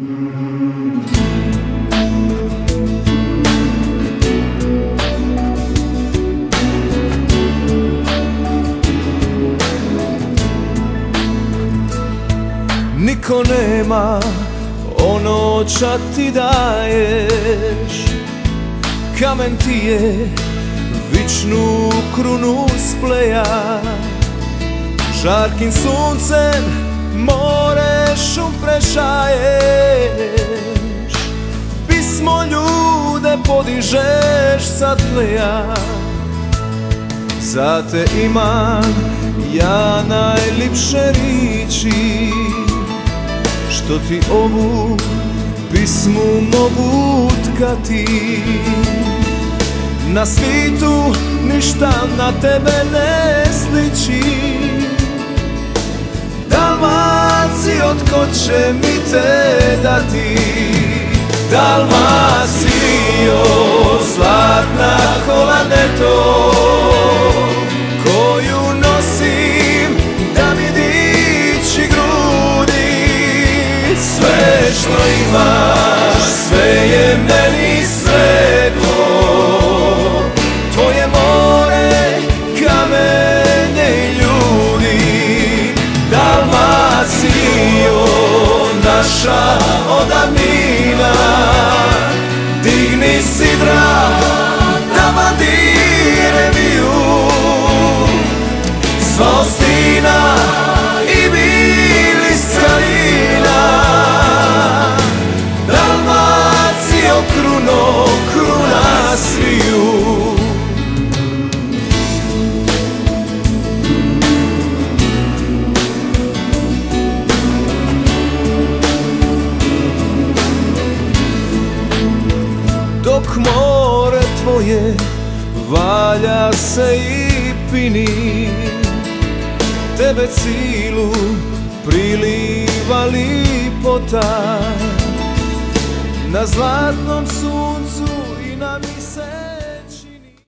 Niko nema ono ča ti daješ, kamen ti je vičnu krunu spleja, žarkim suncem more šum prešaješ, pismo ljude podižeš sa tleja. Za te imam ja najlipše riči, što ti ovu pismu mogu tkati. Na svitu ništa na tebe ne sliči, Dalmacijo, tko će mi te dati? Dalmacijo, zlatna kolaneto, koju nosim da mi diči grudi. Sve što imaš, sve je meni sveto, tvoje more, kamenje i ljudi. Dalmacijo, naša odavnina, digni sidra da bandire biju, sva ostina i bili skalina. Dalmacijo, kruno, kruna sviju. Dok more tvoje valja se i pini, tebe cilu priliva lipota, na zlatnom suncu